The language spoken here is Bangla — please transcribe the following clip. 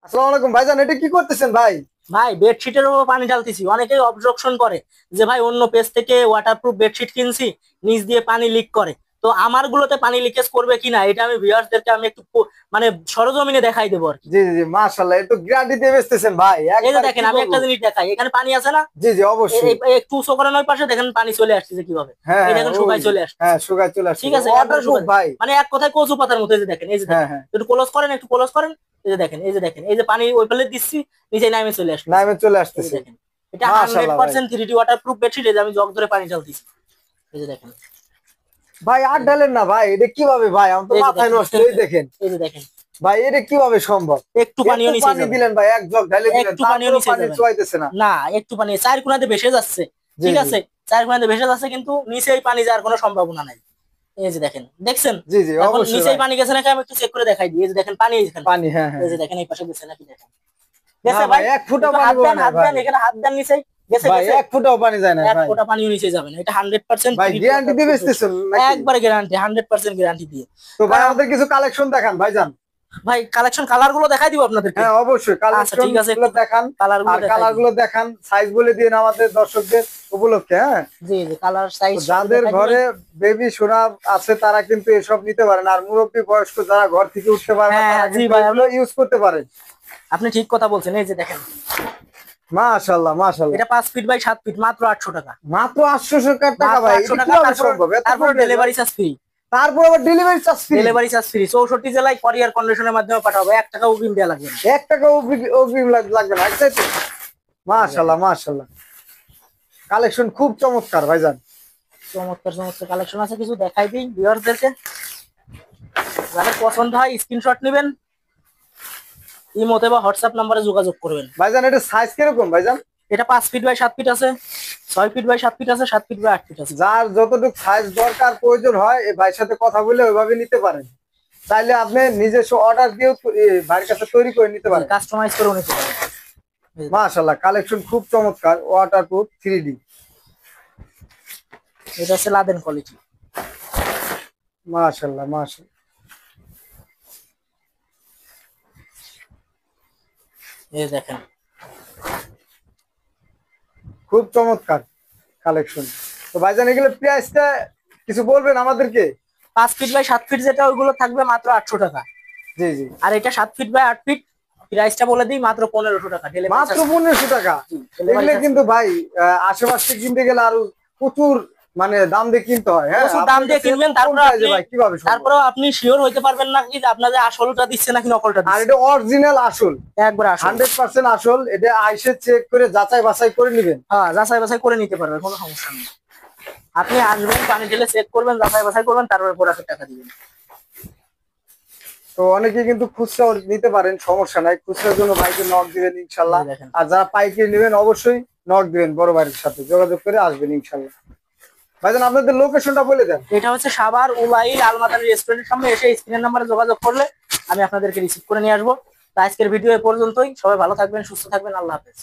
আসসালামু আলাইকুম ভাইজান, এটা কি করতেছেন ভাই? ভাই বেডশিটের উপর পানি ঢালতেছি। অনেকেই অবজেকশন করে যে ভাই অন্য পেজ থেকে ওয়াটারপ্রুফ বেডশিট কিনছি, নিচ দিয়ে পানি লিক করে। তো আমার গুলোতে পানি লিকেজ করবে কিনা এটা আমি ভিউয়ারদেরকে আমি একটু মানে সরজমিনে দেখাই দেবো আর কি। জি জি জি, মাশাআল্লাহ, এটা তো গ্যারান্টি দিয়ে বেচতেছেন ভাই, এই যে একবার কি দেখেন, আমি একটা বলবো। জিনিস দেখাই, এখানে পানি আছে না? জি জি, অবশ্যই। একটু উঁচু করেন, ওই পাশে দেখেন পানি চলে আসছে কিভাবে। হ্যাঁ এই হ্যাঁ, দেখেন ওই শুকাই চলে আসছে। হ্যাঁ, শুকায় চলে আসছে, ঠিক আছে, একবার ওয়াটারপ্রুফ শুকাই, ভাই। মানে এক কথায় কচু পাতার মতো। এই যে দেখেন, এই যে হ্যাঁ দেখেন, হ্যাঁ, একটু ক্লোজ করেন, একটু ক্লোজ করেন। এই যে দেখেন, এই যে দেখেন, এই যে পানি ওই ফেলে দিচ্ছি, নিচে নামে চলে আসছে। নাইমে চলে এই যে আসতেছে। দেখেন, এটা হান্ড্রেড মাশাআল্লাহ ভাই। Percent 3D waterproof bedsheet. এই যে আমি জগ ধরে পানি ঢালতেছি। এই যে দেখেন, ভাই আর ঢালেন না ভাই, এটা কিভাবে ভাই? আমার তো এই যে মাথায় দেখেন, নষ্ট, এই দেখেন। এই যে দেখেন, ভাই এটা কিভাবে সম্ভব? একটু এত পানিও নিচে পানি যাবে না। দিলেন ভাই, এক জগ ঢালে দিলেন, একটু পানিও তারপরেও নিচে পানি যাবে না। চুয়াইতেছে না। না, একটু পানি চার কোনাতে ভেসে যাচ্ছে। জি ঠিক জি আছে, চার কোনাতে ভেসে যাচ্ছে, কিন্তু নিচেই পানি যাওয়ার কোনো সম্ভাবনা নাই। এই যে দেখেন, দেখছেন? জি জি, এখন অবশ্যই নিচেই ভাই। পানি গেছে নাকি আমি একটু চেক করে দেখাই দিই। এই যে দেখেন পানি, এখানে পানি, হ্যাঁ হ্যাঁ এই যে হ্যাঁ। দেখেন, এই পাশে গেছে নাকি দেখেন। না গেছে ভাই, ভাই? এক ফুটা একটু পানি হাত বয়ে দেন, নাই হাত ভাই। দেন, এখানে হাত দেন নিচেই। গেছে ভাই গেছে, এক ফুটাও পানি যায় না এক ভাই। ফোঁটা পানিও নিচে যাবে না। এটা 100% ভাই 3D গ্যারান্টি দিয়ে ওয়াটারপ্রুফ বেডশিট। বেচতেছেন নাকি? একবার গ্যারান্টি, 100% গ্যারান্টি দিয়ে। তো ভাই কারণ আমাদের কিছু কালেকশন দেখান ভাইজান। ভাই কালেকশন কালার গুলো দেখাই দিব আপনাদেরকে। হ্যাঁ অবশ্যই, আচ্ছা কালেকশন ঠিক আছে, গুলো একটু দেখান। কালার গুলো আর দেখাই কালার দিই। গুলো দেখান, সাইজ বলে দিন আমাদের দর্শকদের উপলক্ষে, হ্যাঁ। জি জি, কালার তো সাইজ সবই যাদের দেখাই দিবেন। ঘরে বেবি সোনা আছে তারা কিন্তু এসব নিতে পারেন, আর মুরব্বী বয়স্ক যারা ঘর থেকে উঠতে পারে না হ্যাঁ তারা হ্যাঁ, জি কিন্তু ভাই, এগুলো ইউজ করতে পারেন। আপনি ঠিক কথা বলছেন। এই যে দেখেন, মাশাআল্লাহ মাশাআল্লাহ। এটা 5 ফিট বাই 7 ফিট, মাত্র 800 টাকা। মাত্র 800 টাকা মাত্র ভাই, আটশো এটা টাকা কিভাবে তারপর সম্ভব এত তারপর কম প্রাইস ভাই? Delivery charge free. তারপর আবার delivery charge free? Delivery charge free, 64 জেলায় কোরিয়ার কন্ডিশনের মাধ্যমে পাঠাবো। 1 টাকা অগ্রিম দেওয়া লাগবে না। 1 টাকা অগ্রিম লাগবে না, তাই তো? এই যে দেখেন, মাশাআল্লাহ মাশাআল্লাহ, কালেকশন খুব চমৎকার ভাইজান। চমৎকার চমৎকার কালেকশন আছে, কিছু দেখাই দিই ভিউয়ারদেরকে। যাদের পছন্দ হয় স্ক্রিনশট নেবেন, ইমোতে বা হোয়াটসঅ্যাপ নাম্বারে যোগাযোগ করবেন। ভাইজান এটা সাইজ কিরকম ভাইজান? এটা 5 ফিট বাই 7 ফিট আছে, 6 ফিট বাই 7 ফিট আছে, 7 ফিট বাই 8 ফিট আছে। যার যতটুকু সাইজ দরকার প্রয়োজন হয় এই ভাইয়ের সাথে কথা বলে ওইভাবে নিতে পারেন। চাইলে আপনি নিজস্ব অর্ডার দিয়েও ভাইয়ের কাছে তৈরি করে নিতে পারেন। কাস্টমাইজ করে নিতে পারেন। এই যে মাশাআল্লাহ, কালেকশন খুব চমৎকার, ওয়াটারপ্রুফ 3D। এটা হচ্ছে লাদেন কোয়ালিটি। মাশাআল্লাহ মাশাআল্লাহ, এই দেখেন, খুব চমৎকার কালেকশন। তো ভাইজান এগুলো প্রাইসটা কিছু বলবেন আমাদেরকে? 5 ফিট বাই 7 ফিট যেটা, ওইগুলো থাকবে মাত্র 800 টাকা। জি জি, আর এটা 7 ফিট বাই 8 ফিট, প্রাইসটা বলে দিই মাত্র 1500 টাকা। ডেলিভারি মাত্র চার্জ, 1500 টাকা। ডেলিভারি এগুলো চার্জ কিন্তু ভাই আশেপাশ থেকে কিনতে গেলে আরো প্রচুর মানে দাম দিয়ে কিনতে হয়। হ্যাঁ, প্রচুর দাম আপনার দিয়ে কাছে কিনবেন। কম প্রাইসে ভাই কিভাবে সম্ভব? তারপরেও আপনি শিওর হইতে পারবেন না কি যে আপনাদের আসলটা দিচ্ছে নাকি নকলটা আর দিচ্ছে। এটা অরিজিনাল আসল, একবার আসল। 100% আসল। এটা আইসে চেক করে যাচাই বাছাই করে নেবেন। হ্যাঁ, যাচাই বাছাই করে নিতে পারবেন, কোনো সমস্যা নেই। আপনি আসবেন, পানি ঢেলে চেক করবেন, যাচাই বাছাই করবেন, তারপরে প্রোডাক্টের টাকা দিবেন। তো অনেকে কিন্তু খুচরা নিতে পারেন, সমস্যা নাই, খুচরার জন্য ভাইকে নক দিবেন এই ইনশাল্লাহ। যে দেখেন, আর যারা পাইকারি নেবেন অবশ্যই নক দিবেন, বড় ভাইয়ের সাথে যোগাযোগ করে আসবেন ইনশাল্লাহ। ভাইজান আপনাদের লোকেশনটা বলে দেন। এটা হচ্ছে সাভার উলাইল আলমাদানি রেস্টুরেন্টের সামনে। এসে স্ক্রিনের নাম্বারে যোগাযোগ করলে আমি আপনাদেরকে রিসিভ করে নিয়ে আসবো। তো আজকের ভিডিও এ পর্যন্তই। সবাই ভালো থাকবেন, সুস্থ থাকবেন, আল্লাহ হাফেজ।